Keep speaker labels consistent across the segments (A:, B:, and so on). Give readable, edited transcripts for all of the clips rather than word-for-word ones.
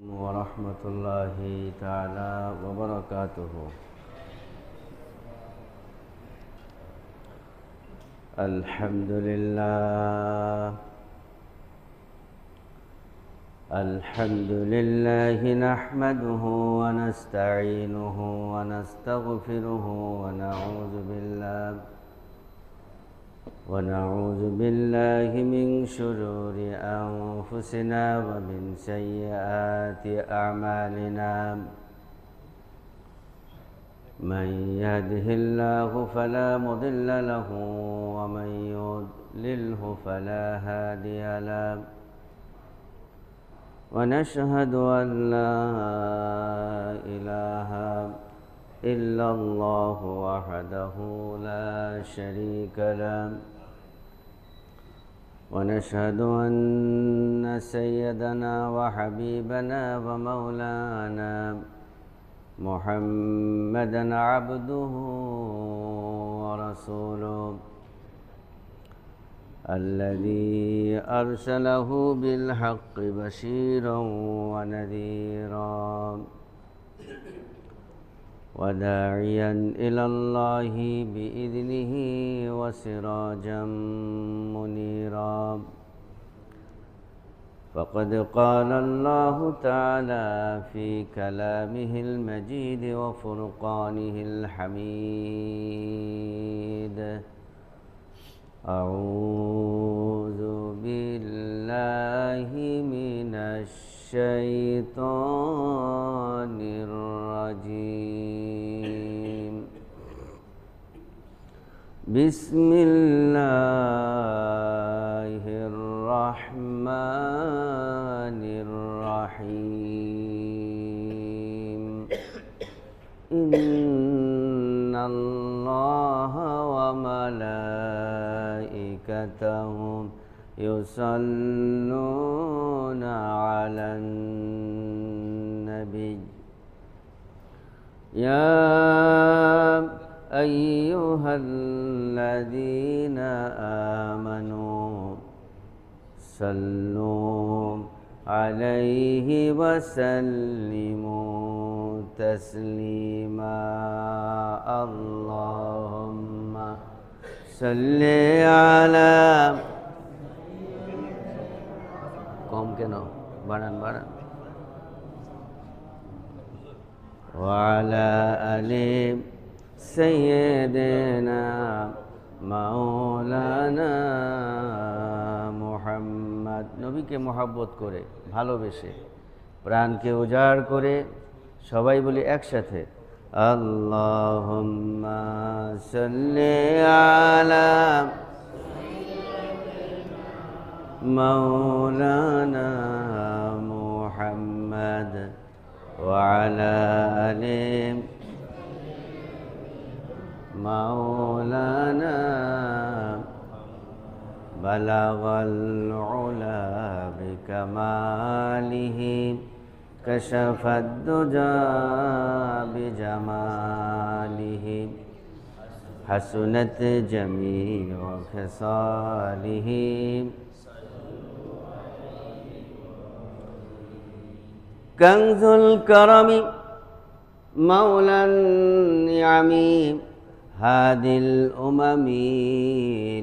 A: ورحمة الله تعالى وبركاته. الحمد لله نحمده ونستعينه ونستغفره ونعوذ بالله من شرور أنفسنا ومن سيئات أعمالنا. من يهده الله فلا مضل له ومن يضلله فلا هادي له. ونشهد أن لا إله إلا الله وحده لا شريك له. ونشهد أن سيدنا وحبيبنا ومولانا محمدا عبده ورسوله الذي أرسله بالحق بشيرا ونذيرا وداعيا إلى الله بإذنه وسراجا منيرا. فقد قال الله تعالى في كلامه المجيد وفرقانه الحميد: أعوذ بالله من الشيطان الرجيم. بسم الله الرحمن الرحيم. إن الله وملائكته يصلون على النبي يا أيها الذين آمنوا صلوا عليه وسلموا تسليما. اللهم صل على কম কেন বাড়ান وعلى آل سيدنا মাওলানা মুহাম্মদ। নবীকে মহব্বত করে ভালোবেসে প্রাণকে উজাড় করে সবাই বলি একসাথে: আল্লাহুম্মা সাল্লি আলা মাওলানা মুহাম্মদ ওয়া আলা আলি মাওলানা বালাগাল উলা বিকামালিহি কাশাফাদ দুজা বিজামালিহি হাসুনাত জামিউ খিসালিহি কানজুল কারামি মাওলান নিআমি হাদিল উমামি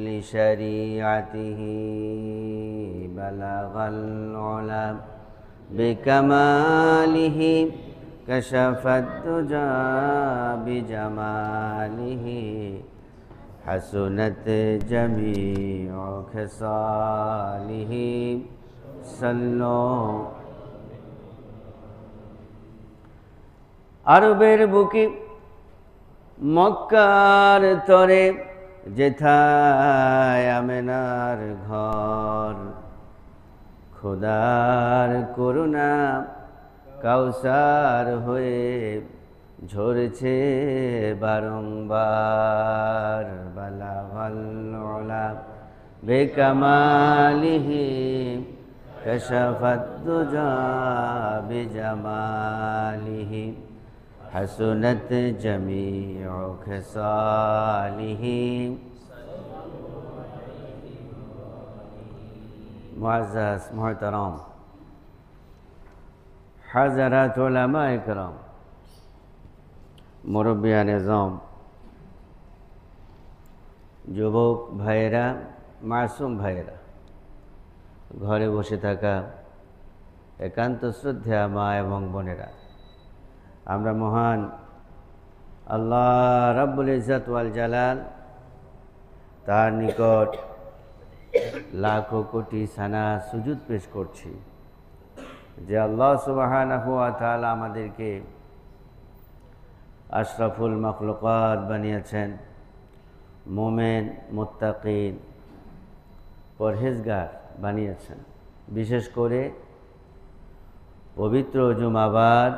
A: লিশরিআতিহি বালাগাল উলা বিকামালিহি কাশাফাদ দুজা বিজামালিহি হাসুনাত জামিউ খিসালিহি সাল্লু। আরবের বুকে মক্কার তরে যেথায় আমেনার ঘর, খোদার করুণা কাউসার হয়ে ঝরছে বারংবার। বালাগাল উলা বিকামালিহি কাশাফাদ দুজা বিজামালিহি হাসুনাত জামিউ খিসালিহি। মুআজ্জাজ মুহতারাম, হাজারাত উলামা ইকরাম, মুরব্বিয়ান এজম, যুবক ভাইয়েরা, মাসুম ভাইয়েরা, ঘরে বসে থাকা একান্ত শ্রদ্ধা মা এবং বোনেরা, আমরা মহান আল্লাহ রাব্বুল ইজ্জত ওয়াল জালাল তার নিকট লাখো কোটি সানা সুজুদ পেশ করছি যে আল্লাহ সুবহানাহু ওয়া তাআলা আমাদেরকে আশরাফুল মাখলুকাত বানিয়েছেন, মোমেন, মুত্তাকিন, পরহেজগার বানিয়েছেন। বিশেষ করে পবিত্র জুমাবার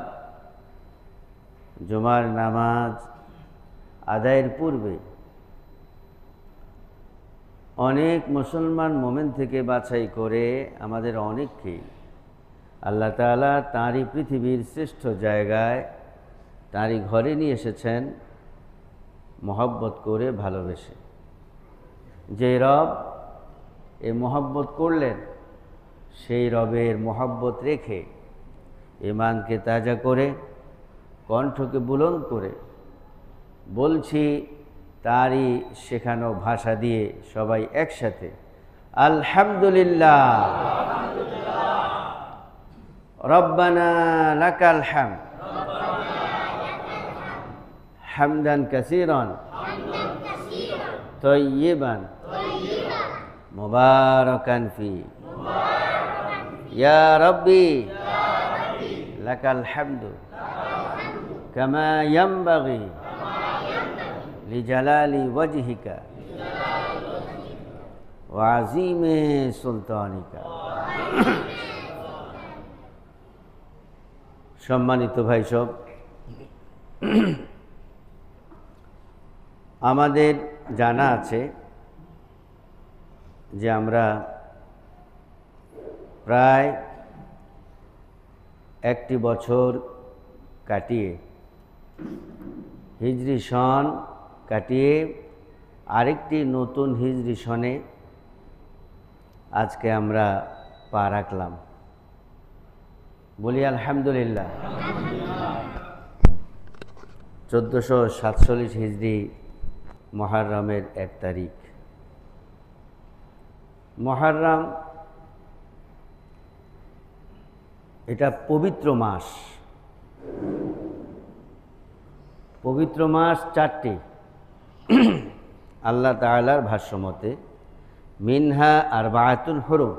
A: জুমার নামাজ আদায়ের পূর্বে অনেক মুসলমান মোমেন থেকে বাছাই করে আমাদের অনেককেই আল্লাহ তাআলা তাঁরই পৃথিবীর শ্রেষ্ঠ জায়গায়, তাঁরই ঘরে নিয়ে এসেছেন মহব্বত করে, ভালোবেসে। যে রব এ মহব্বত করলেন, সেই রবের মহব্বত রেখে ঈমানকে তাজা করে, কণ্ঠকে বুলন্দ করে বলছি তারই শেখানো ভাষা দিয়ে সবাই একসাথে আলহামদুলিল্লাহ, রব্বানা লাকাল হামদ হামদান কাসীরান তাইয়িবান মুবারাকান ফি, ইয়া রাব্বি লাকাল হামদু কামা ইয়ানবাগি লিজালালি ওয়াজহিকা ওয়া আযীমি সুলতানিকা। সম্মানিত ভাই সব, আমাদের জানা আছে যে আমরা প্রায় একটি বছর কাটিয়ে, হিজরি সন কাটিয়ে আরেকটি নতুন হিজরি সনে আজকে আমরা পা রাখলাম। বলি আলহামদুলিল্লাহ। 1447 হিজরি মুহররমের 1 তারিখ। মুহররম এটা পবিত্র মাস। পবিত্র মাস 4টি আল্লাহ তাআলার ভাষ্যমতে মিনহা আরবাআতুন হুরুম।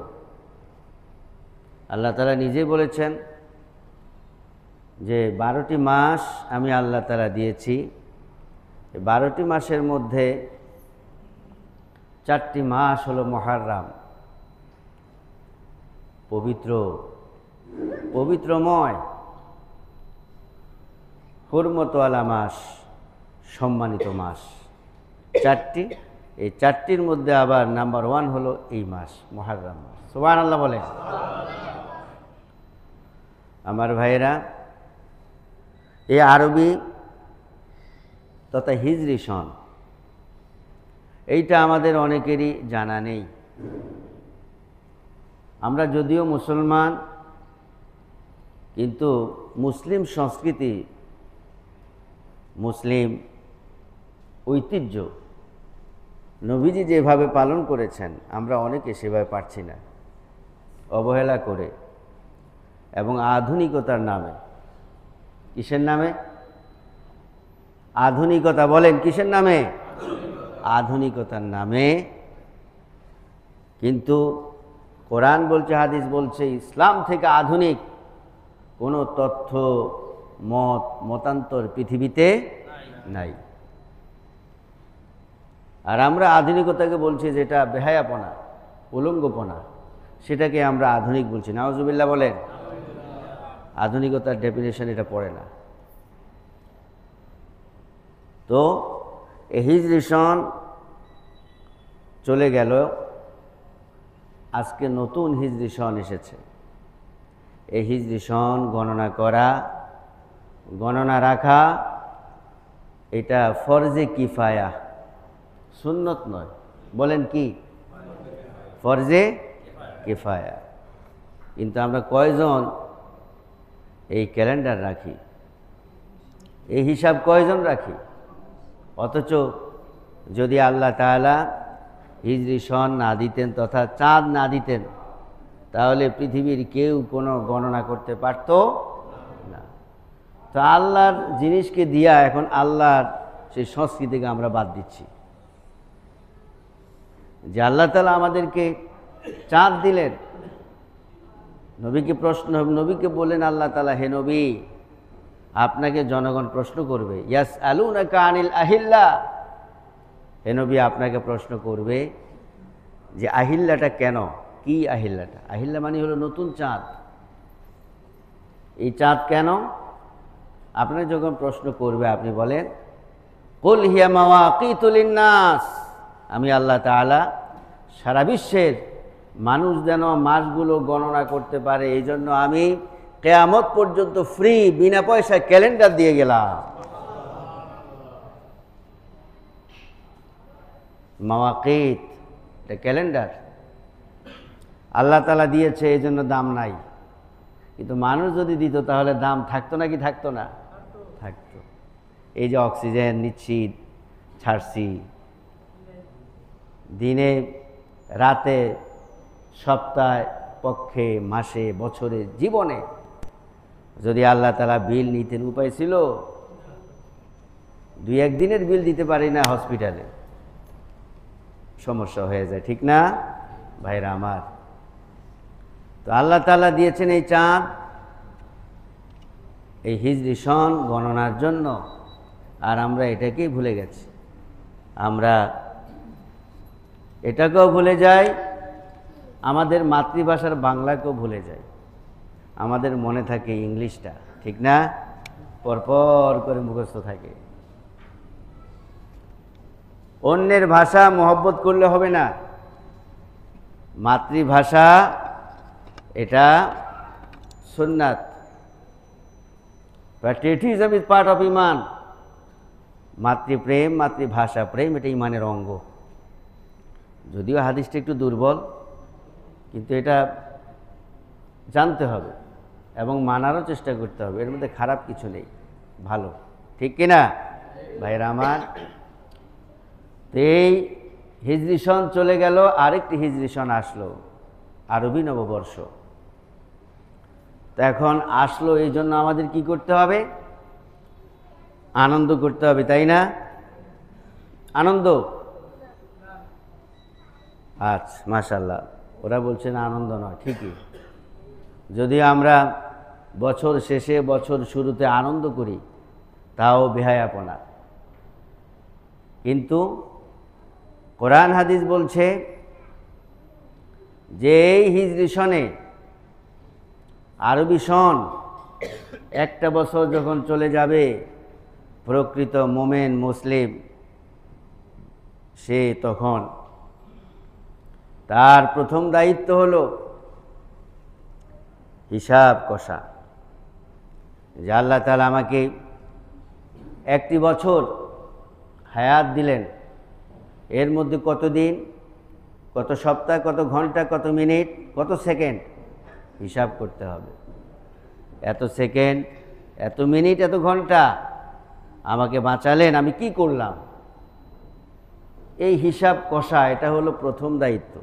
A: আল্লাহ তাআলা নিজে বলেছেন যে 12টি মাস আমি আল্লাহ তাআলা দিয়েছি। 12টি মাসের মধ্যে 4টি মাস হলো মুহররম, পবিত্র, পবিত্রময়, হুরমতওয়ালা মাস, সম্মানিত মাস 4টি। এই 4টির মধ্যে আবার নাম্বার 1 হলো এই মাস, মুহররম মাস। সুবহানাল্লাহ বলে। আমার ভাইয়েরা, এই আরবি তথা হিজরি সন, এইটা আমাদের অনেকেরই জানা নেই। আমরা যদিও মুসলমান, কিন্তু মুসলিম সংস্কৃতি, মুসলিম ঐতিহ্য নবীজি যেভাবে পালন করেছেন আমরা অনেকে সেভাবে পারছি না, অবহেলা করে এবং আধুনিকতার নামে। কিসের নামে? আধুনিকতা। বলেন কিসের নামে? আধুনিকতার নামে। কিন্তু কোরআন বলছে, হাদিস বলছে, ইসলাম থেকে আধুনিক কোনো তথ্য, মতান্তর পৃথিবীতে নাই। আর আমরা আধুনিকতাকে বলছি যেটা বেহায়াপনা, উলঙ্গপনা, সেটাকে আমরা আধুনিক বলছি। নাউজুবিল্লাহ বলেন। আধুনিকতার ডেফিনেশন এটা পড়ে না। তো এই হিজরি সন চলে গেল, আজকে নতুন হিজরি সন এসেছে। এই হিজরি সন গণনা করা, গণনা রাখা, এটা ফরজে কিফায়া, সুন্নত নয়। বলেন কি? ফরজে কিফায়া। কিন্তু আমরা কয়জন এই ক্যালেন্ডার রাখি, এই হিসাব কয়জন রাখি? অথচ যদি আল্লাহ তাআলা হিজরি সন না দিতেন তথা চাঁদ না দিতেন, তাহলে পৃথিবীর কেউ কোনো গণনা করতে পারত না। তো আল্লাহর জিনিসকে দিয়া এখন আল্লাহর সেই সংস্কৃতিকে আমরা বাদ দিচ্ছি। যে আল্লাহ তাআলা আমাদেরকে চাঁদ দিলেন, নবীকে বললেন আল্লাহ তাআলা, হে নবী, আপনাকে জনগণ প্রশ্ন করবে, ইয়াসআলুনাকা আনিল আহিল্লা, হে নবী আপনাকে প্রশ্ন করবে যে আহিল্লাটা কেন, কি আহিল্লাটা? আহিল্লা মানে হলো নতুন চাঁদ। এই চাঁদ কেন? আপনাকে যখন প্রশ্ন করবে আপনি বলেন, কুল হিয়া মাওয়াকিতু লিন্নাস, আমি আল্লাহ তাআলা সারা বিশ্বের মানুষ যেন মাসগুলো গণনা করতে পারে, এই জন্য আমি কিয়ামত পর্যন্ত ফ্রি বিনা পয়সায় ক্যালেন্ডার দিয়ে গেলাম। মাওয়াকিত, এটা ক্যালেন্ডার আল্লাহ তাআলা দিয়েছে, এই জন্য দাম নাই। কিন্তু মানুষ যদি দিত তাহলে দাম থাকতো না কি থাকতো না? থাকতো। এই যে অক্সিজেন নিচ্ছি, ছাড়ছি, দিনে রাতে, সপ্তাহে, পক্ষে, মাসে, বছরে, জীবনে, যদি আল্লাহ তাআলা বিল নিতেন, উপায় ছিল? 2-1 দিনের বিল দিতে পারি না, হসপিটালে সমস্যা হয়ে যায়, ঠিক না ভাইরা আমার? তো আল্লাহ তাআলা দিয়েছেন এই চাঁদ এই হিজরি সন গণনার জন্য, আর আমরা এটাকেই ভুলে গেছি। আমরা এটাকেও ভুলে যাই, আমাদের মাতৃভাষার বাংলাকেও ভুলে যাই। আমাদের মনে থাকে ইংলিশটা, ঠিক না? পরপর করে মুখস্থ থাকে। অন্যের ভাষা মহব্বত করলে হবে না, মাতৃভাষা এটা সুন্নাত। প্যাট্রিয়টিজম ইজ পার্ট অফ ইমান। মাতৃপ্রেম, মাতৃভাষা প্রেম, এটা ইমানের অঙ্গ। যদিও হাদিসটা একটু দুর্বল, কিন্তু এটা জানতে হবে এবং মানারও চেষ্টা করতে হবে। এর মধ্যে খারাপ কিছু নেই, ভালো, ঠিক কিনা ভাইরা আমার? তো এই হিজরি সন চলে গেল, আরেকটি হিজরি সন আসলো, আরবি নববর্ষ। তো এখন আসলো, এই জন্য আমাদের কি করতে হবে? আনন্দ করতে হবে, তাই না? আনন্দ, আচ্ছা মাশাআল্লাহ, ওরা বলছে না আনন্দ নয়, ঠিকই। যদি আমরা বছর শেষে বছর শুরুতে আনন্দ করি, তাও বেহায়াপনা। কিন্তু কোরআন হাদিস বলছে যে এই হিজরি সনে, আরবি সন, একটা বছর যখন চলে যাবে, প্রকৃত মোমেন মুসলিম সে তখন তার প্রথম দায়িত্ব হলো হিসাব কষা। যে আল্লাহ তাআলা আমাকে একটি বছর হায়াত দিলেন, এর মধ্যে কত দিন, কত সপ্তাহ, কত ঘন্টা, কত মিনিট, কত সেকেন্ড, হিসাব করতে হবে। এত সেকেন্ড, এত মিনিট, এত ঘন্টা আমাকে বাঁচালেন, আমি কি করলাম? এই হিসাব কষা, এটা হলো প্রথম দায়িত্ব।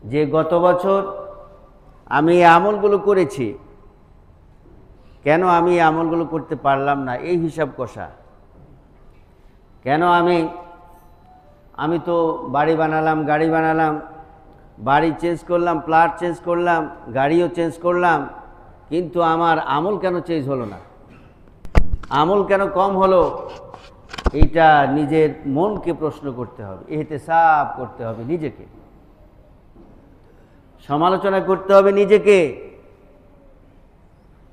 A: যে গত বছর আমি এই আমলগুলো করেছি, কেন আমি এই আমলগুলো করতে পারলাম না? এই হিসাব কষা। কেন আমি তো বাড়ি বানালাম, গাড়ি বানালাম, বাড়ি চেঞ্জ করলাম, প্লট চেঞ্জ করলাম, গাড়িও চেঞ্জ করলাম, কিন্তু আমার আমল কেন চেঞ্জ হলো না? আমল কেন কম হলো? এইটা নিজের মনকে প্রশ্ন করতে হবে, ইহতিসাব করতে হবে, নিজেকে সমালোচনা করতে হবে নিজেকে।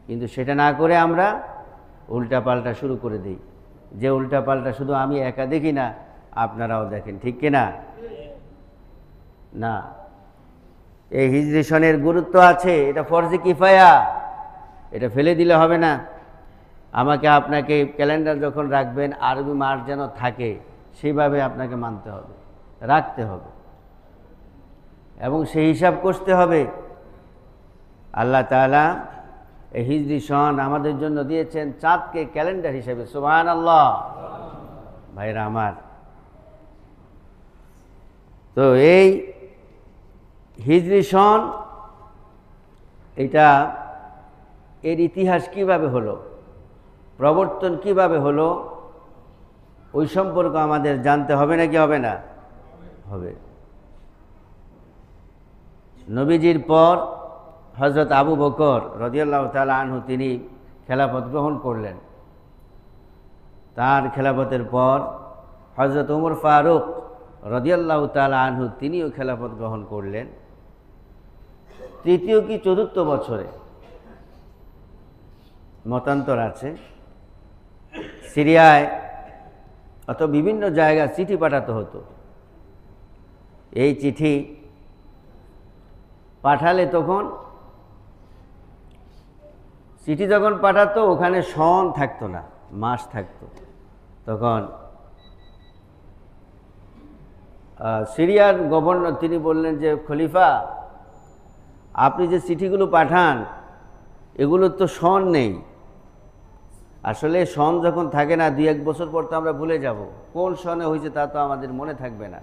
A: কিন্তু সেটা না করে আমরা উল্টাপাল্টা শুরু করে দিই। যে উল্টাপাল্টা শুধু আমি একা দেখি না, আপনারাও দেখেন, ঠিক কিনা? না, এই হিজরি সনের গুরুত্ব আছে, এটা ফরজে কিফায়া, এটা ফেলে দিলে হবে না। আমাকে আপনাকে ক্যালেন্ডার যখন রাখবেন, আরবি মাস যেন থাকে সেইভাবে আপনাকে মানতে হবে, রাখতে হবে। এবং সেই হিসাব করতে হবে। আল্লাহ তাআলা এই হিজরি সন আমাদের জন্য দিয়েছেন চাঁদকে ক্যালেন্ডার হিসেবে। সুবহানাল্লাহ। ভাইরা আমার, তো এই হিজরি সন এটা এর ইতিহাস কিভাবে হলো, প্রবর্তন কিভাবে হলো, ওই সম্পর্কে আমাদের জানতে হবে নাকি হবে না? হবে। নবীজির পর হযরত আবু বকর রাদিয়াল্লাহু তাআলা আনহু তিনি খেলাফত গ্রহণ করলেন। তার খেলাফতের পর হযরত ওমর ফারুক রাদিয়াল্লাহু তাআলা আনহু তিনিও খেলাফত গ্রহণ করলেন। তৃতীয় কি চতুর্থ বছরে মতান্তর আছে। সিরিয়ায় অথবা বিভিন্ন জায়গায় চিঠি পাঠাতে হতো। এই চিঠি পাঠালে তখন চিঠি যখন পাঠাতো ওখানে সন থাকতো না, মাস থাকতো। তখন সিরিয়ার গভর্নর তিনি বললেন যে খলিফা, আপনি যে চিঠিগুলো পাঠান এগুলোর তো সন নেই। আসলে সন যখন থাকে না, 2-1 বছর পর তো আমরা ভুলে যাব, কোন সনে হয়েছে তা তো আমাদের মনে থাকবে না।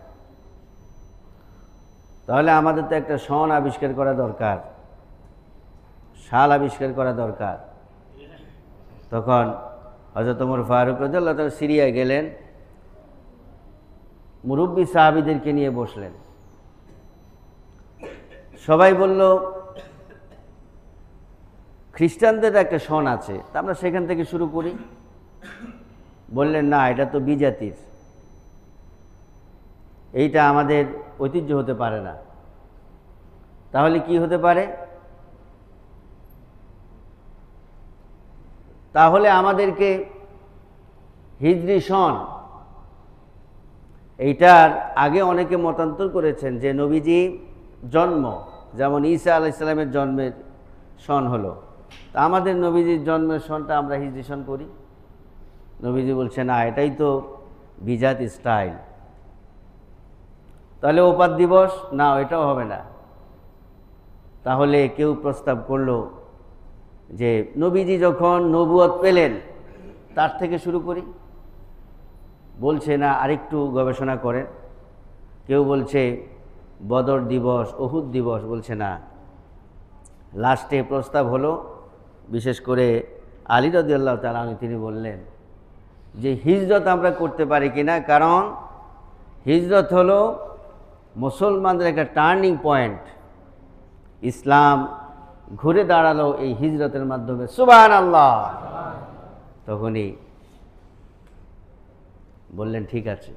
A: তাহলে আমাদের তো একটা সন আবিষ্কার করা দরকার, সাল আবিষ্কার করা দরকার। তখন হযরত ওমর ফারুক রাদিয়াল্লাহু তাআলা সিরিয়ায় গেলেন, মুরব্বী সাহাবীদেরকে নিয়ে বসলেন। সবাই বলল খ্রিস্টানদের একটা সন আছে, তা আমরা সেখান থেকে শুরু করি। বললেন না, এটা তো বিজাতির, এইটা আমাদের ঐতিহ্য হতে পারে না। তাহলে কি হতে পারে? তাহলে আমাদেরকে হিজরি সন, এইটার আগে অনেকে মতান্তর করেছেন যে নবীজি জন্ম, যেমন ঈসা আলাইহিস সালামের জন্মের সন হলো, তা আমাদের নবীজির জন্মের সনটা আমরা হিজরি সন করি। নবীজি বলছে না, এটাই তো বিজাত স্টাইল। তাহলে ওপাত দিবস না, এটাও হবে না। তাহলে কেউ প্রস্তাব করলো যে নবীজি যখন নবুয়ত পেলেন তার থেকে শুরু করি। বলছে না, আরেকটু গবেষণা করেন। কেউ বলছে বদর দিবস, উহুদ দিবস, বলছে না। লাস্টে প্রস্তাব হলো, বিশেষ করে আলী রাদিয়াল্লাহু তাআলা আনহু তিনি বললেন যে হিজরত আমরা করতে পারি কিনা, কারণ হিজরত হলো মুসলমানদের একটা টার্নিং পয়েন্ট। ইসলাম ঘুরে দাঁড়ালো এই হিজরতের মাধ্যমে। সুবহানাল্লাহ। তখনই বললেন ঠিক আছে,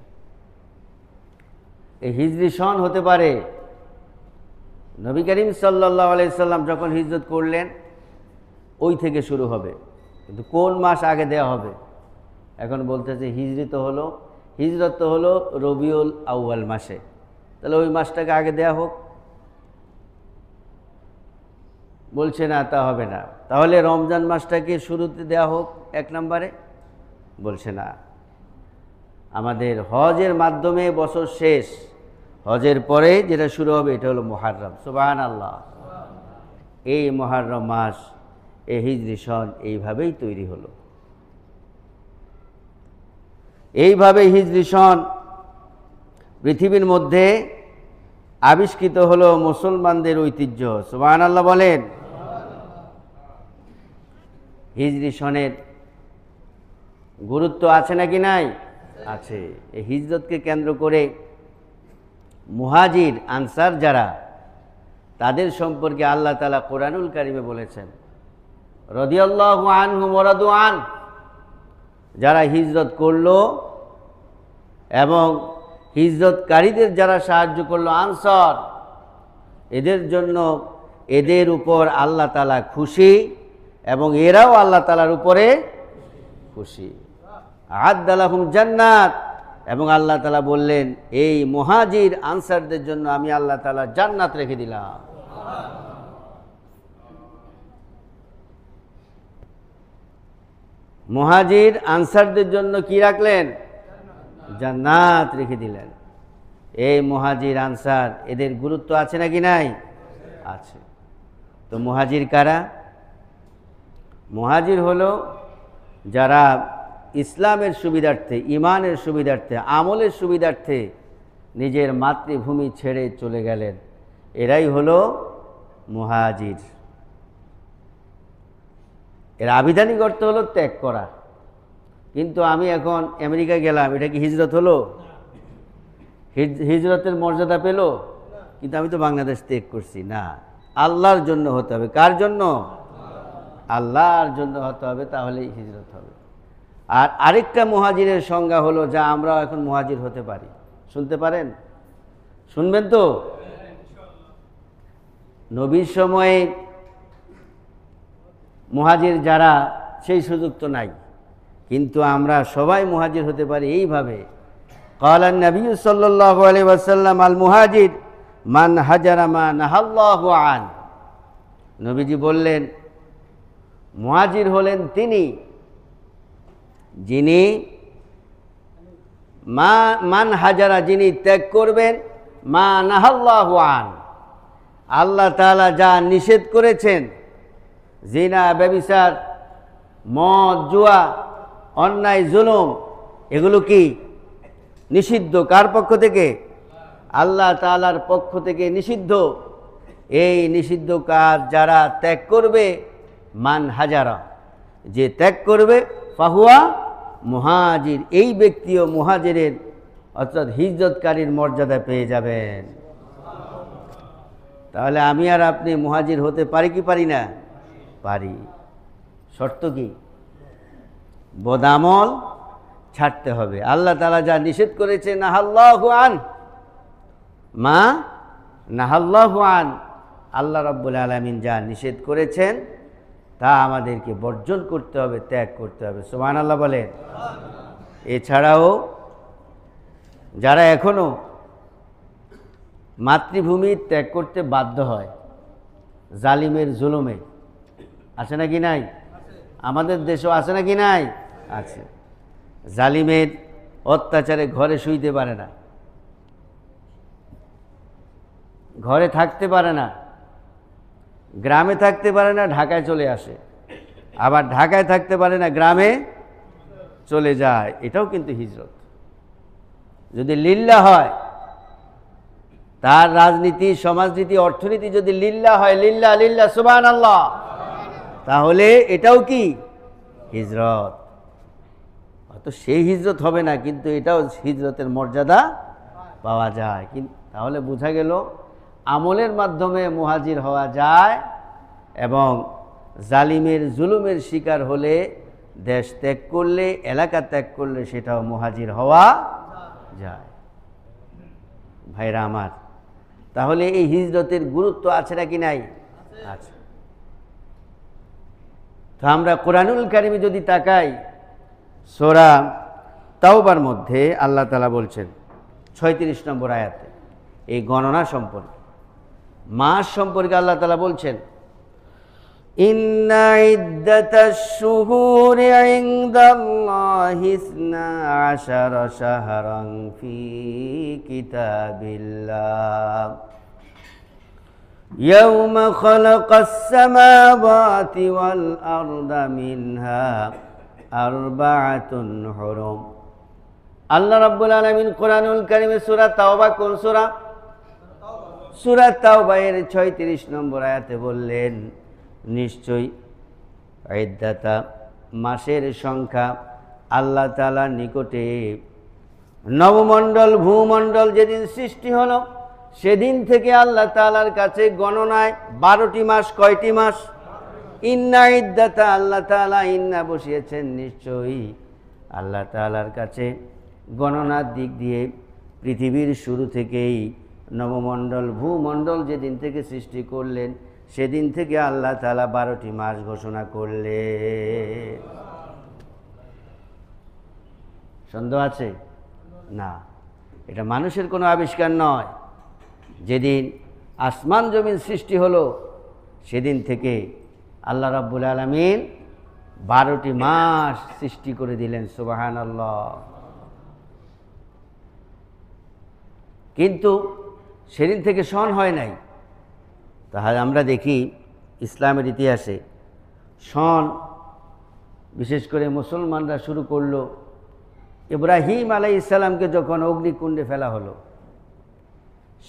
A: এই হিজরি সন হতে পারে। নবী করিম সাল্লাল্লাহু আলাইহি সাল্লাম যখন হিজরত করলেন ওই থেকে শুরু হবে, কিন্তু কোন মাস আগে দেওয়া হবে? এখন বলতেছে হিজরত তো হলো রবিউল আউয়াল মাসে, তাহলে ওই মাসটাকে আগে দেয়া হোক। বলছে না, তা হবে না। তাহলে রমজান মাসটাকে শুরুতে দেয়া হোক 1 নম্বরে। বলছে না, আমাদের হজের মাধ্যমে বছর শেষ, হজের পরে যেটা শুরু হবে এটা হলো মুহররম। সুবহানাল্লাহ। এই মুহররম মাস, এই হিজরি সন এইভাবেই তৈরি হলো। এইভাবে হিজরি সন পৃথিবীর মধ্যে আবিষ্কৃত হলো মুসলমানদের ঐতিহ্য। সুবহানাল্লাহ বলেন। হিজরি সনের গুরুত্ব আছে নাকি নাই? আছে। এই হিজরতকে কেন্দ্র করে মুহাজির আনসার যারা, তাদের সম্পর্কে আল্লাহ তাআলা কোরআনুল কারিমে বলেছেন রাদিয়াল্লাহু আনহুম ওয়া রাদু আন, যারা হিজরত করলো এবং হিজরতকারীদের যারা সাহায্য করলো আনসার, এদের জন্য এদের উপর আল্লাহ তাআলা খুশি এবং এরাও আল্লাহ তাআলার উপরে খুশি। আ'আদ্দা লাহুম জান্নাত, এবং আল্লাহ তাআলা বললেন এই মুহাজির আনসারদের জন্য আমি আল্লাহ তাআলা জান্নাত রেখে দিলাম। মুহাজির আনসারদের জন্য কি রাখলেন? জান্নাত রেখে দিলেন। এই মুহাজির আনসার এদের গুরুত্ব আছে নাকি নাই? আছে। তো মুহাজির কারা? মুহাজির হলো যারা ইসলামের সুবিধার্থে, ইমানের সুবিধার্থে, আমলের সুবিধার্থে নিজের মাতৃভূমি ছেড়ে চলে গেলেন, এরাই হলো মুহাজির। এর আবিধানিক অর্থ হলো ত্যাগ করা। কিন্তু আমি এখন আমেরিকা গেলাম, এটা কি হিজরত হলো? হিজরতের মর্যাদা পেল? কিন্তু আমি তো বাংলাদেশ ত্যাগ করছি না। আল্লাহর জন্য হতে হবে। কার জন্য? আল্লাহর জন্য হতে হবে, তাহলেই হিজরত হবে। আর আরেকটা মুহাজিরের সংজ্ঞা হলো, যা আমরাও এখন মুহাজির হতে পারি। শুনতে পারেন? শুনবেন তো? নবীর সময়ে মুহাজির যারা, সেই সুযোগ তো নাই, কিন্তু আমরা সবাই মুহাজির হতে পারি এইভাবে। ক্বালান নবী সাল্লাল্লাহু আলাইহি ওয়াসাল্লাম আল মুহাজির মান হাজারা মা নাহাল্লাহু আন। নবীজি বললেন, মুহাজির হলেন তিনি যিনি মান হাজারা, যিনি ত্যাগ করবেন, মা নাহাল্লাহু আন, আল্লাহ তাআলা যা নিষেধ করেছেন, জিনা, ব্যভিচার, মদ, জুয়া, অন্যায়, জুলুম, এগুলো কি নিষিদ্ধ? কার পক্ষ থেকে? আল্লাহ তাআলার পক্ষ থেকে নিষিদ্ধ। এই নিষিদ্ধ কাজ যারা ত্যাগ করবে, মান হাজারা, যে ত্যাগ করবে, ফাহুয়া মুহাজির, এই ব্যক্তিও মুহাজিরের অর্থাৎ হিজরতকারীর মর্যাদা পেয়ে যাবেন। তাহলে আমি আর আপনি মুহাজির হতে পারি কি পারি না? পারি। শর্ত কি? বদামল ছাড়তে হবে। আল্লাহ তাআলা যা নিষেধ করেছে, নাহাল্লাহু আন, মা নাহাল্লাহু আন, আল্লাহ রাব্বুল আলামিন যা নিষেধ করেছেন তা আমাদেরকে বর্জন করতে হবে, ত্যাগ করতে হবে। সুবহানাল্লাহ বলেন। এছাড়াও যারা এখনো মাতৃভূমি ত্যাগ করতে বাধ্য হয় জালিমের জুলুমে, আছে নাকি নাই? আমাদের দেশেও আছে নাকি নাই? আছে। জালিমের অত্যাচারে ঘরে শুইতে পারে না, ঘরে থাকতে পারে না, গ্রামে থাকতে পারে না, ঢাকায় চলে আসে, আবার ঢাকায় থাকতে পারে না, গ্রামে চলে যায়। এটাও কিন্তু হিজরত। যদি লিল্লাহ হয়, তার রাজনীতি, সমাজনীতি, অর্থনীতি যদি লিল্লাহ হয়, লিল্লাহ লিল্লাহ সুবহানাল্লাহ, তাহলে এটাও কি হিজরত। হয়তো সেই হিজরত হবে না, কিন্তু এটাও হিজরতের মর্যাদা পাওয়া যায়। কিন্তু তাহলে বোঝা গেল আমলের মাধ্যমে মুহাজির হওয়া যায়, এবং জালিমের জুলুমের শিকার হলে, দেশ ত্যাগ করলে, এলাকা ত্যাগ করলে সেটাও মুহাজির হওয়া যায়। ভাইরা আমার, তাহলে এই হিজরতের গুরুত্ব আছে নাকি নাই? আছে। তো আমরা কোরআনুল কারিমে যদি তাকাই, সূরা তাওবার মধ্যে আল্লাহ তাআলা বলছেন 36 নম্বর আয়াতে এই গণনা সম্পর্কে, মাস সম্পর্কে আল্লাহ তাআলা বলছেন, ইন্না ইদ্দাতাশ শুহুরি ইনদাল্লাহি 12 শাহরান ফি কিতাবিল্লাহ ইয়াওমা খালাকাস সামাওয়াতি ওয়াল আরদা মিনহা আরবাআতুন হুরুম। আল্লাহ রাব্বুল আলামিন কোরআনুল কারীমে সূরা তাওবা, কোন সূরা? সূরা তাওবা এর 36 নম্বর আয়াতে বললেন, নিশ্চয়ই ইদ্দাতা, মাসের সংখ্যা আল্লাহ তাআলার নিকটে, নবমণ্ডল ভূমণ্ডল যেদিন সৃষ্টি হলো সেদিন থেকে আল্লাহ তাআলার কাছে গণনায় 12টি মাস। কয়টি মাস? ইন্না ইদ্দাতা, আল্লাহ তাআলা ইন্না বসিয়েছেন, নিশ্চয়ই আল্লাহ তাআলার কাছে গণনার দিক দিয়ে পৃথিবীর শুরু থেকেই নবমণ্ডল ভূমণ্ডল যেদিন থেকে সৃষ্টি করলেন সেদিন থেকে আল্লাহ তাআলা 12টি মাস ঘোষণা করলেন। সন্দেহ আছে? না, এটা মানুষের কোনো আবিষ্কার নয়। যেদিন আসমান জমিন সৃষ্টি হলো সেদিন থেকে আল্লাহ রাব্বুল আলামিন 12টি মাস সৃষ্টি করে দিলেন। সুবহানাল্লাহ। কিন্তু সেদিন থেকে সন হয় নাই। তাহলে আমরা দেখি ইসলামের ইতিহাসে সন বিশেষ করে মুসলমানরা শুরু করলো ইব্রাহিম আলাইহিস সালামকে যখন অগ্নিকুণ্ডে ফেলা হলো,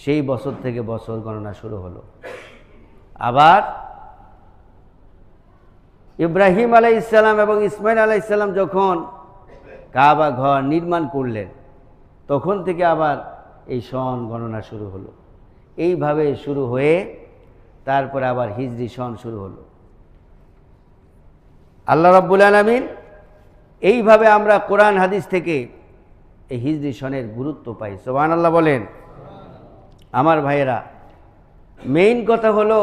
A: সেই বছর থেকে বছর গণনা শুরু হলো। আবার ইব্রাহিম আলাইহিস সালাম এবং ইসমাইল আলাইহিস সালাম যখন কাবা ঘর নির্মাণ করলেন, তখন থেকে আবার এই সন গণনা শুরু হলো। এইভাবে শুরু হয়ে তারপরে আবার হিজরি সন শুরু হলো। আল্লাহ রাব্বুল আলামিন এইভাবে আমরা কোরআন হাদিস থেকে এই হিজরি সনের গুরুত্ব পাই। সুবহানাল্লাহ বলেন। আমার ভাইয়েরা, মেইন কথা হলো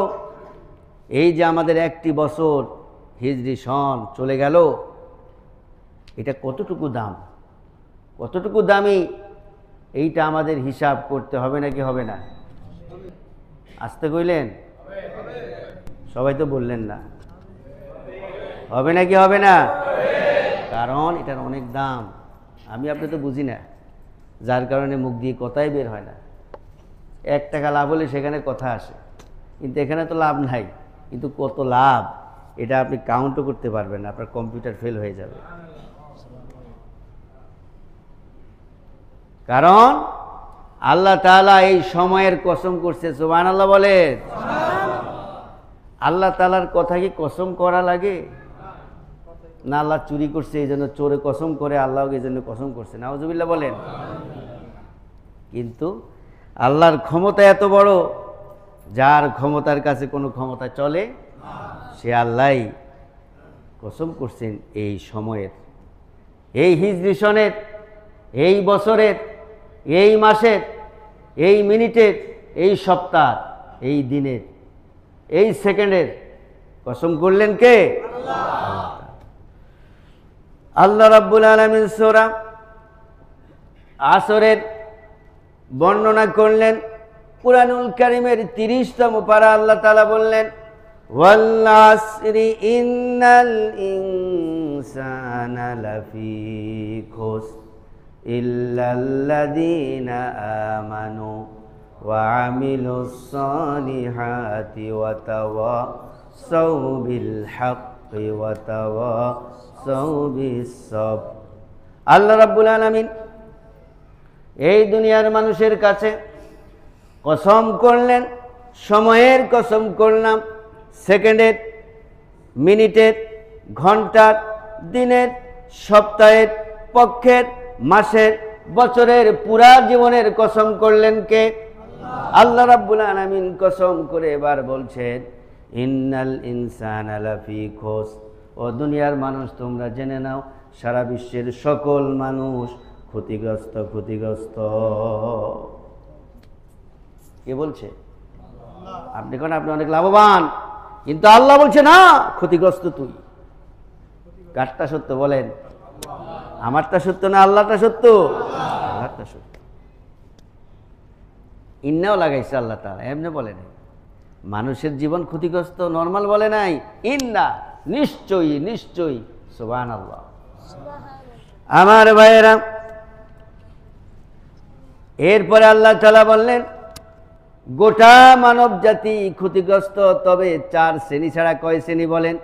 A: এই যে আমাদের একটি বছর হিজরি সন চলে গেল, এটা কতটুকু দাম, কতটুকু দামি, এইটা আমাদের হিসাব করতে হবে নাকি হবে না? আসতে কইলেন? সবাই তো বললেন না। হবে নাকি হবে না? কারণ এটার অনেক দাম। আমি আপনি তো বুঝি না, যার কারণে মুখ দিয়ে কথাই বের হয় না। 1 টাকা লাভ হলে সেখানে কথা আসে, কিন্তু এখানে তো লাভ নাই। কিন্তু কত লাভ এটা আপনি কাউন্টও করতে পারবেন না, আপনার কম্পিউটার ফেল হয়ে যাবে। কারণ আল্লাহ তাআলা এই সময়ের কসম করছে। সুবহানাল্লাহ বলেন। আল্লাহ তাআলার কথা কি কসম করা লাগে? না আল্লাহ চুরি করছে এই জন্য চোরে কসম করে, আল্লাহকে এই জন্য কসম করছে? নাউজুবিল্লাহ বলেন। কিন্তু আল্লাহর ক্ষমতা এত বড়, যার ক্ষমতার কাছে কোনো ক্ষমতা চলে, সে আল্লাহই কসম করছেন এই সময়ের, এই হিজরি সনের, এই বছরের, এই মাসের, এই মিনিটের, এই সপ্তাহ, এই দিনের, এই সেকেন্ডের কসম করলেন কে? আল্লাহ রাব্বুল আলামিন সূরা আসরের বর্ণনা করলেন। কুরআনুল কারীমের 30তম পারা আল্লাহ তাআলা বললেন, ওয়াল আসরি ইন্নাল ইনসানা লাফি খুসর ইল্লাল্লাযীনা আমানু ওয়া আমিলুস সালিহাতি ওয়া তাওয়াসাউ বিল হাক্কি ওয়া তাওয়াসাউ বিস সাবর। আল্লাহ রাব্বুল আলামিন এই দুনিয়ার মানুষের কাছে কসম করলেন, সময়ের কসম করলাম, সেকেন্ডের, মিনিটের, ঘন্টার, দিনের, সপ্তাহের, পক্ষের, মাসের, বছরের, পুরা জীবনের কসম করলেন কে? আল্লাহ রাব্বুল আলামিন কসম করে এবার বলছেন, ইন্নাল ইনসানা লাফি খুসর। ও দুনিয়ার মানুষ, তোমরা জেনে নাও, সারা বিশ্বের সকল মানুষ ক্ষতিগ্রস্ত, ক্ষতিগ্রস্ত। কে বলছে? আপনি কোন আপনি অনেক লাভবান, কিন্তু আল্লাহ বলছে না, ক্ষতিগ্রস্ত তুই। কারটা সত্য বলেন? আমারটা সত্য না আল্লাহটা সত্য? আল্লাহটা সত্য। ইন্নাও লাগাইছে আল্লাহ তাআলা, এমনি বলে নাই। মানুষের জীবন ক্ষতিগ্রস্ত নরমাল বলে নাই, ইন্না, নিশ্চয়ই, নিশ্চয়ই। সুবহানাল্লাহ। আমার ভাইয়েরা, এরপরে আল্লাহ তাআলা বললেন, গোটা মানব জাতি ক্ষতিগ্রস্ত, তবে 4 শ্রেণী ছাড়া। কয় শ্রেণী বলেন?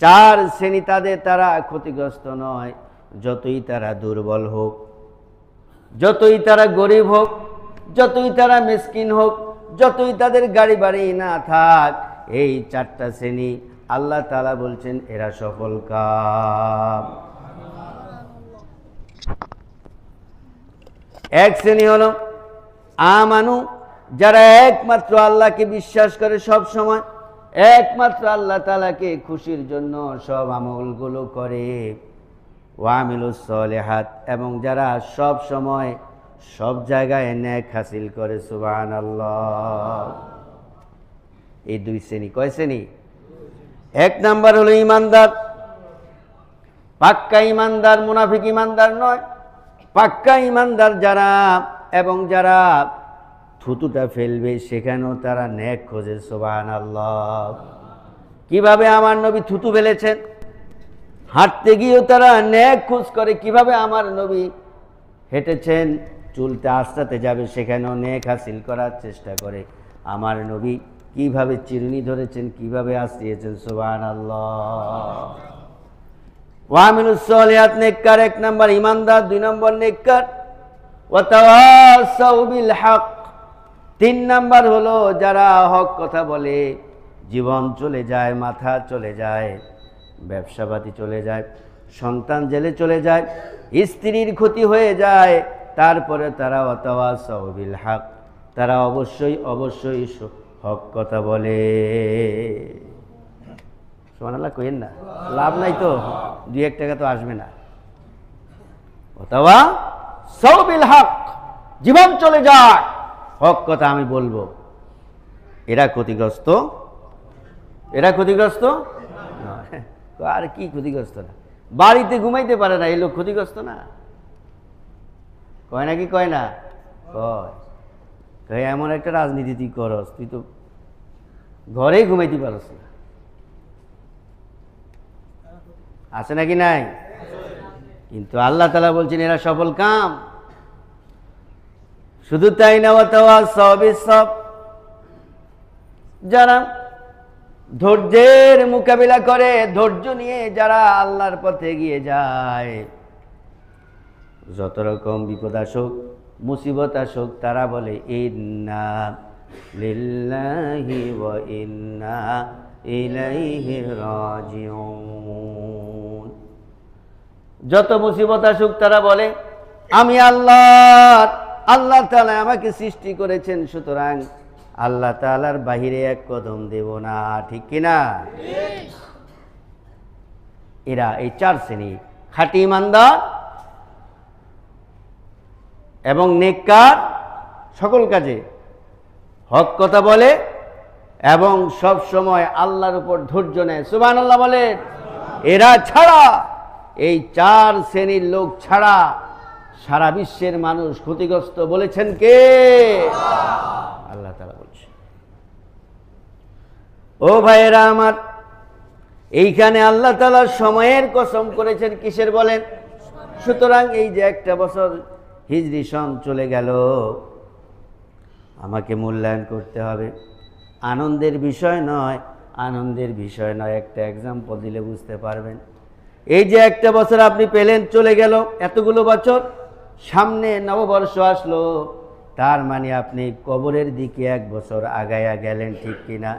A: 4 শ্রেণী। তারা ক্ষতিগ্রস্ত নয়, যতই তারা দুর্বল হোক, যতই তারা গরিব হোক, যতই তারা মিসকিন হোক, যতই তাদের গাড়ি বাড়ি না থাক, এই 4টা শ্রেণী আল্লাহ তাআলা বলছেন এরা সফল কাম। এক শ্রেণী হলো আমানু, যারা একমাত্র আল্লাহকে বিশ্বাস করে সব সময়, একমাত্র আল্লাহ তাআলাকে খুশির জন্য সব আমলগুলো করে। ওয়া আমিলুস সালিহাত, এবং যারা সব সময় সব জায়গায় নেক হাসিল করে। সুবহানাল্লাহ। এই 2 শ্রেণী। কয় শ্রেণী? 1 নাম্বার হলো ইমানদার, পাক্কা ইমানদার, মুনাফিক ইমানদার নয়। পাক্কা ইমানদার যারা, এবং যারা থুতুটা ফেলবে সেখানেও তারা নেক খোঁজে। সুবহানাল্লাহ। কিভাবে আমার নবী থুতু ফেলেছেন, হাঁটতে গিয়েও তারা নেক খোঁজ করে, কিভাবে আমার নবী হেঁটেছেন, চুলতে আস্তাতে যাবে সেখানেও নেক হাসিল করার চেষ্টা করে। আমার নবী কিভাবে চিরুনি ধরেছেন, কিভাবে আসিয়েছেন, সুবহানাল্লাহ। ওয়ামিলুস সলিহাত নেককার 1 নম্বর ইমানদার, 2 নম্বর নেককার। ওয়া তাওয়াসাউ বিল হক 3 নম্বর হলো যারা হক কথা বলে। জীবন চলে যায়, মাথা চলে যায়, ব্যবসাপাতি চলে যায়, সন্তান জেলে চলে যায়, স্ত্রীর ক্ষতি হয়ে যায়, তারপরে তারা ওয়া তাওয়াসাউ বিল হক, তারা অবশ্যই অবশ্যই হক কথা বলে। সুবহানাল্লাহ কইেন না, লাভ নাই তো, 2-1 টাকা তো আসবে না। অথবা সৌবিল হক, জীবন চলে যায়, হক কথা আমি বলবো। এরা ক্ষতিগ্রস্ত, এরা ক্ষতিগ্রস্ত আর কি ক্ষতিগ্রস্ত না? বাড়িতে ঘুমাইতে পারে না, এই লোক ক্ষতিগ্রস্ত না? কয় নাকি কয় না? কয় এমন একটা রাজনীতি তুই করস, তুই তো ঘরেই ঘুমাইতে পারস না। আছে নাকি নাই? কিন্তু আল্লাহ তাআলা বলছেন এরা সফল কাম। শুধু তাই না, ওয়া তাওয়াসাউ বিস সাবর, যারা ধৈর্যের মোকাবিলা করে, ধৈর্য নিয়ে যারা আল্লাহর পথে এগিয়ে যায়, যত রকম বিপদ আসুক, মুসিবত আসুক, তারা বলে ইন্না লিল্লাহি ওয়া ইন্না ইলাইহি রাজিউন। যত মুসিবত আসুক তারা বলে আমি আল্লাহ তাআলা আমাকে সৃষ্টি করেছেন, সুতরাং আল্লাহ তাআলার বাহিরে এক কদম দেব না। ঠিক কিনা? এরা এই 4 শ্রেণী, খাঁটি ইমানদার এবং নেককার, সকল কাজে হক কথা বলে এবং সব সময় আল্লাহর উপর ধৈর্য নেয়। সুবহানাল্লাহ বলেন। এরা ছাড়া, এই 4 শ্রেণীর লোক ছাড়া সারা বিশ্বের মানুষ ক্ষতিগ্রস্ত। বলেছেন কে? আল্লাহ তাআলা বলছে। ও ভাইয়েরা আমার, এইখানে আল্লাহ তাআলা সময়ের কসম করেছেন, কিসের বলেন? সুতরাং এই যে 1টা বছর হিজরি সন চলে গেল, আমাকে মূল্যায়ন করতে হবে। আনন্দের বিষয় নয়, আনন্দের বিষয় নয়, একটা এক্সাম্পল দিলে বুঝতে পারবেন। এই যে 1টা বছর আপনি পেলেন, চলে গেল, এতগুলো বছর, সামনে নববর্ষ আসলো, তার মানে আপনি কবরের দিকে 1 বছর আগায়া গেলেন। ঠিক কিনা?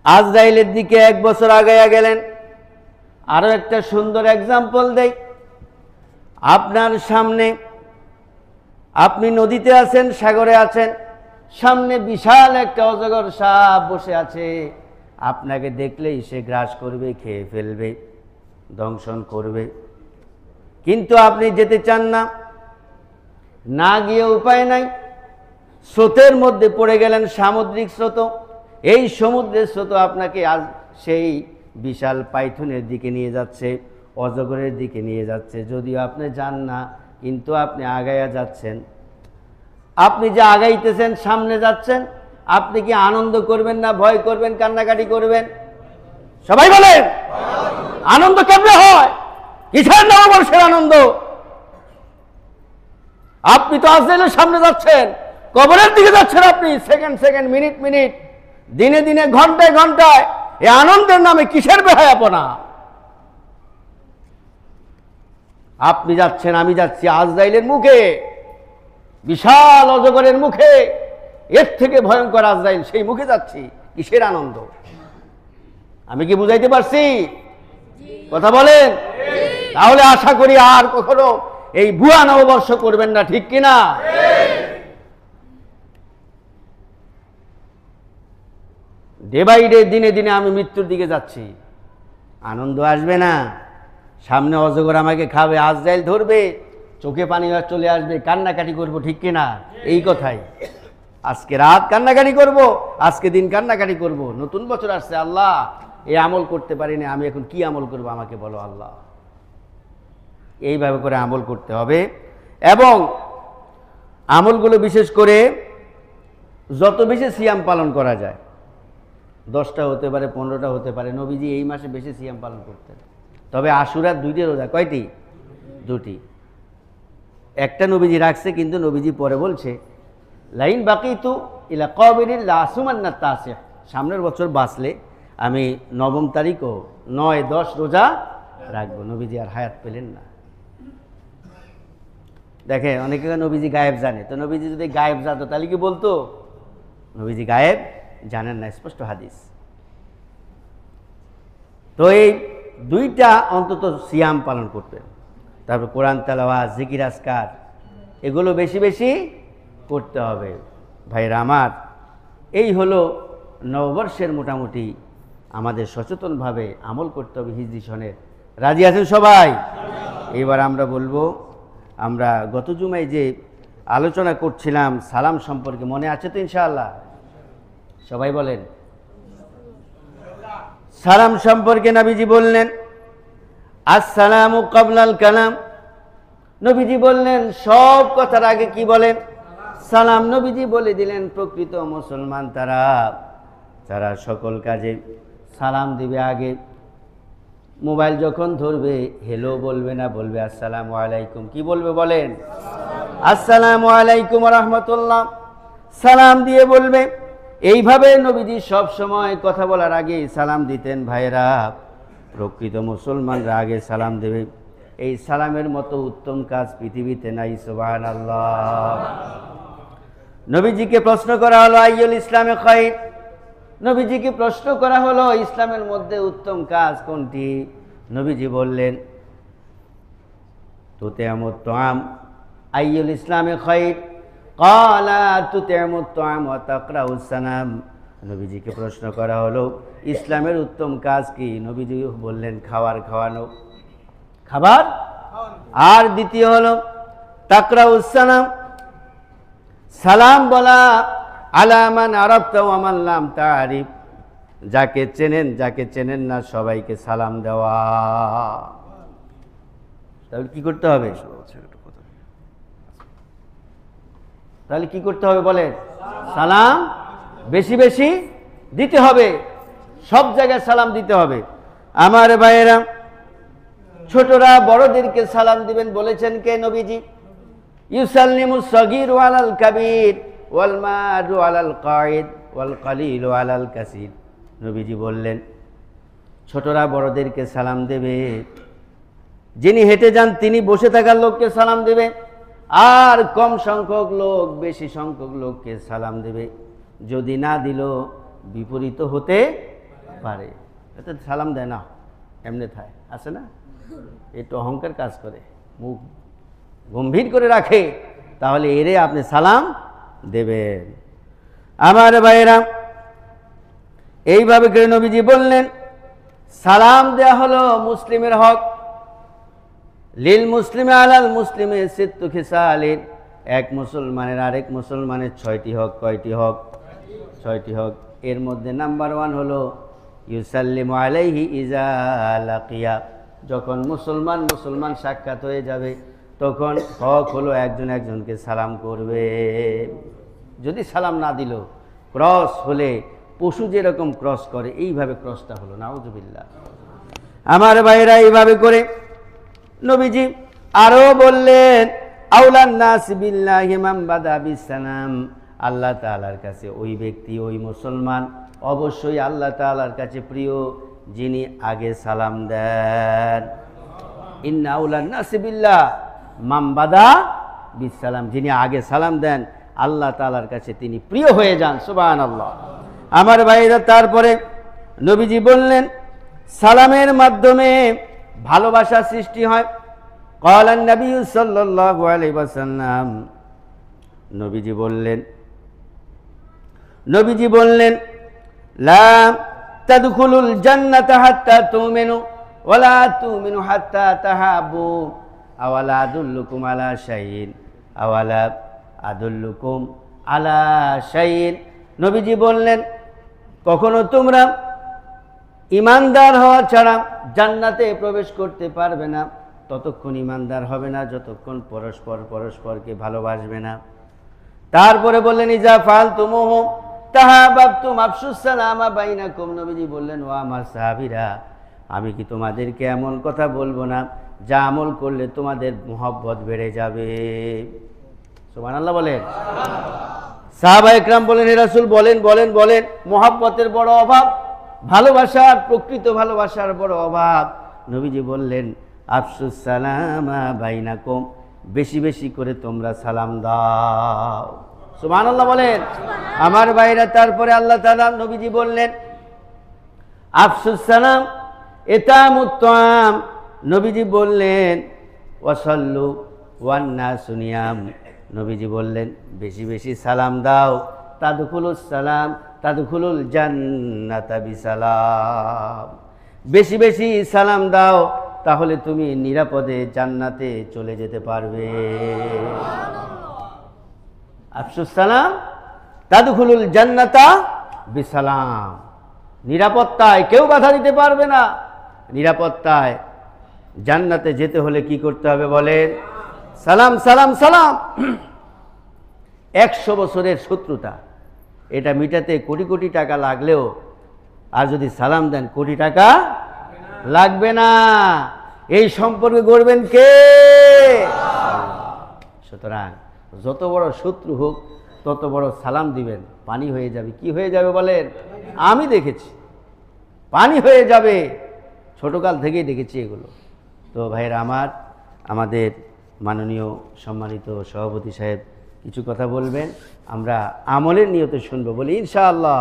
A: আজরাইলের দিকে 1 বছর আগায়া গেলেন। আরো একটা সুন্দর এক্সাম্পল দেই। আপনার সামনে, আপনি নদীতে আছেন, সাগরে আছেন, সামনে বিশাল একটা অজগর সাপ বসে আছে। আপনাকে দেখলেই সে গ্রাস করবে, খেয়ে ফেলবে, দংশন করবে, কিন্তু আপনি যেতে চান না, না গিয়ে উপায় নাই। স্রোতের মধ্যে পড়ে গেলেন, সামুদ্রিক স্রোত। এই সমুদ্রের স্রোত আপনাকে আজ সেই বিশাল পাইথনের দিকে নিয়ে যাচ্ছে, অজগরের দিকে নিয়ে যাচ্ছে। যদিও আপনি যান না, কিন্তু আপনি আগাইয়া যাচ্ছেন। আপনি যে আগাইতেছেন, সামনে যাচ্ছেন, আপনি কি আনন্দ করবেন না ভয় করবেন, কান্নাকাটি করবেন? সবাই বলেন। আনন্দ কেমনে হয়? কিসের নববর্ষের আনন্দ? আপনি তো আজরাইলের সামনে যাচ্ছেন, কবরের দিকে যাচ্ছেন। আপনি সেকেন্ড সেকেন্ড, মিনিট মিনিট, দিনে দিনে, ঘন্টায় ঘন্টায় এই আনন্দের নামে কিসের বেহায়াপনা? আপনি যাচ্ছেন, আমি যাচ্ছি আজরাইলের মুখে, বিশাল অজগরের মুখে, এর থেকে ভয়ঙ্কর আজরাইল, সেই মুখে যাচ্ছি। কিসের আনন্দ? আমি কি বুঝাইতে পারছি? কথা বলেন। তাহলে আশা করি আর কখনো এই ভুয়া নববর্ষ করবেন না। ঠিক কিনা? ডে বাই ডে, দিনে দিনে আমি মৃত্যুর দিকে যাচ্ছি, আনন্দ আসবে না? সামনে অজগর আমাকে খাবে, আজরাইল ধরবে, চোখে পানি চলে আসবে, কান্নাকাটি করব। ঠিক কিনা? এই কথাই। আজকে রাত কান্নাকাটি করব, আজকে দিন কান্নাকাটি করব। নতুন বছর আসছে, আল্লাহ এই আমল করতে পারিনি, আমি এখন কি আমল করব আমাকে বলো আল্লাহ। এইভাবে করে আমল করতে হবে। এবং আমলগুলো বিশেষ করে যত বেশি সিয়াম পালন করা যায়, 10টা হতে পারে, 15টা হতে পারে। নবীজি এই মাসে বেশি সিয়াম পালন করতেন। তবে আশুরার 2টি রোজা, কয়টি? 2টি। একটা নবীজি রাখছে, কিন্তু নবীজি পরে বলছে লাইন বাকিতু ইলা কবিরিল লাসুমান্না তাসি, সামনের বছর বাঁচলে আমি 9 তারিখ ও 9-10 রোজা রাখবো। নবীজি আর হায়াত পেলেন না। দেখে অনেকে নবীজি গায়েব জানে, তো নবীজি যদি গায়েব জানতো তাহলে কি বলতো? নবীজি গায়েব জানেন না, স্পষ্ট হাদিস। তো এই 2টা অন্তত সিয়াম পালন করতেন। তারপর কোরআন তেলাওয়াত, জিকির আজকার, এগুলো বেশি বেশি করতে হবে। ভাইরা আমার, এই হলো নববর্ষের মোটামুটি আমাদের সচেতনভাবে আমল করতে হবে হিজরি সনের। রাজি আছেন সবাই? এবার আমরা বলবো, আমরা গত জুমায় যে আলোচনা করছিলাম সালাম সম্পর্কে, মনে আছে তো ইনশাআল্লাহ? সবাই বলেন। সালাম সম্পর্কে নবীজি বললেন আসসালামু ক্বাবলাল কালাম। নবীজি বললেন সব কথার আগে কি বলেন? সালাম। নবীজি বলে দিলেন প্রকৃত মুসলমান তারা সকল কাজে সালাম দিবে। আগে মোবাইল যখন ধরবে হেলো বলবে না, বলবে আসসালামু আলাইকুম। কি বলবে বলেন? আসসালামু আলাইকুম ওয়া রাহমাতুল্লাহ, সালাম দিয়ে বলবে। এইভাবে নবীজি সব সময় কথা বলার আগে সালাম দিতেন। ভাইরা, প্রকৃত মুসলমানরা আগে সালাম দেবে। এই সালামের মতো উত্তম কাজ পৃথিবীতে নাই। সুবহানাল্লাহ। নবীজিকে প্রশ্ন করা হলো আইয়ুল ইসলামে খায়র। নবীজিকে প্রশ্ন করা হলো ইসলামের মধ্যে উত্তম কাজ কোনটি? নবীজি বললেন তুতিআমুত তাআম। আইয়ুল ইসলামে খায়র? ক্বালা তুতিআমুত তাআম ওয়া তাকরাউস সালাম। নবীজিকে প্রশ্ন করা হলো ইসলামের উত্তম কাজ কি? নবীজি বললেন খাবার খাওয়ানো, খাবার। আর দ্বিতীয় হলো তাকরাউস সালাম, সালাম বলা। আলা মান আরাফতা ওয়া মান লাম তারিফ, যাকে চেনেন যাকে চেনেন না সবাইকে সালাম দেওয়া। তাহলে কি করতে হবে? তাহলে কি করতে হবে বলেন? সালাম বেশি বেশি দিতে হবে, সব জায়গায় সালাম দিতে হবে। আমার ভাইয়েরা, ছোটরা বড়দেরকে সালাম দিবেন বলেছেন কে? নবীজি। ইউসাল্লিমুস সাগীরু আলাল কাবীর ওয়াল মারু আলাল কাঈদ ওয়াল কালিলু আলাল কাসীর। নবীজি বললেন ছোটরা বড়দেরকে সালাম দেবে, যিনি হেঁটে যান তিনি বসে থাকার লোককে সালাম দেবে, আর কম সংখ্যক লোক বেশি সংখ্যক লোককে সালাম দেবে। যদি না দিল বিপরীত হতে পারে। এটা সালাম দেয় না, এমনি থাকে, আছে না? একটু অহংকার কাজ করে, মুখ গম্ভীর করে রাখে, তাহলে এরে আপনি সালাম দেবেন। আমার ভাইয়েরা, এইভাবে করে নবীজি বললেন সালাম দেয়া হলো মুসলিমের হক। লিল মুসলিমে আলাল মুসলিমে সিত্তু খিসালিন, এক মুসলমানের আরেক মুসলমানের 6টি হক। কয়টি হক? 6টি হক। এর মধ্যে নাম্বার 1 হলো ইউসাল্লিমু আলাইহি ইজা লাকিয়া, যখন মুসলমান সাক্ষাৎ হয়ে যাবে তখন হক হলো একজন একজনকে সালাম করবে। যদি সালাম না দিল, ক্রস হলে পশু যেরকম ক্রস করে এইভাবে ক্রসটা হলো, নাউযুবিল্লাহ। আমার ভাইরা, এইভাবে করে নবীজি আরো বললেন আউলান নাস বিল্লাহি মান বাদা বিসালাম, আল্লাহ তাআলার কাছে ওই ব্যক্তি, ওই মুসলমান অবশ্যই আল্লাহ তাআলার কাছে প্রিয় যিনি আগে সালাম দেন। ইন্না আউলান নাস বিল্লাহ মান বাদা বিসালাম, যিনি আগে সালাম দেন আল্লাহ তাআলার কাছে তিনি প্রিয় হয়ে যান। সুবহানাল্লাহ। আমার ভাইরা, তারপরে নবীজি বললেন সালামের মাধ্যমে ভালোবাসা সৃষ্টি হয়। ক্বালান নবী সাল্লাল্লাহু আলাইহি ওয়াসাল্লাম, নবীজি বললেন লা তাদখুলুল জান্নাতা হাত্তা তুমিনু ওয়া লা তুমিনু হাত্তা তাহাবু, আওয়ালা আদুল্লুকুম আলা শাইইন, আওয়ালা আদুল্লুকুম আলা শাইইন। নবীজি বললেন কখনো তোমরা ইমানদার হওয়া ছাড়া জান্নাতে প্রবেশ করতে পারবে না, ততক্ষণ ইমানদার হবে না যতক্ষণ পরস্পরকে ভালোবাসবে না। তারপরে বললেন ইজা ফালতুমুহু তাহাবাবতুম আফশুস সালামা বাইনাকুম। নবীজি বললেন ও আমার সাহাবীরা, আমি কি তোমাদেরকে এমন কথা বলবো না যা আমল করলে তোমাদের মহব্বত বেড়ে যাবে। সুবহানাল্লাহ বলেন। সাহাবা একরাম বলেন, হে রাসূল বলেন বলেন বলেন, মহব্বতের বড় অভাব, ভালোবাসার, প্রকৃত ভালোবাসার বড় অভাব। নবীজি বললেন, আফসুস সালামা বাইনাকুম, বেশি বেশি করে তোমরা সালাম দাও। সুবহানাল্লাহ বলেন। আমার ভাইরা, তারপরে আল্লাহ তাআলা, নবীজি বললেন আফসুস সালাম ইতামুত তাআম, নবীজি বললেন ওয়াসাল্লু ওয়ান নাসু নিয়াম, নবীজি বললেন বেশি বেশি সালাম দাও, তাদখুলুস সালাম তাদখুলুল জান্নাতা বিসালাম, বেশি বেশি সালাম দাও, তাহলে তুমি নিরাপদে জান্নাতে চলে যেতে পারবে। আফসুস সালাম তাদখুলুল জান্নাতা বিসালাম, নিরাপত্তায় কেউ বাধা দিতে পারবে না। নিরাপত্তায় জান্নাতে যেতে হলে কি করতে হবে বলেন? সালাম সালাম সালাম। 100 বছরের শত্রুতা, এটা মিটাতে কোটি কোটি টাকা লাগলেও, আর যদি সালাম দেন কোটি টাকা লাগবে না। এই সম্পর্কে গড়বেন কে? সুতরাং যত বড় শত্রু হোক তত বড় সালাম দিবেন, পানি হয়ে যাবে। কি হয়ে যাবে বলেন? আমি দেখেছি, পানি হয়ে যাবে, ছোটকাল থেকেই দেখেছি এগুলো। তো ভাইয়েরা আমার, আমাদের মাননীয় সম্মানিত সভাপতি সাহেব কিছু কথা বলবেন, আমরা আমলের নিয়তে শুনবো, বলি ইনশাআল্লাহ।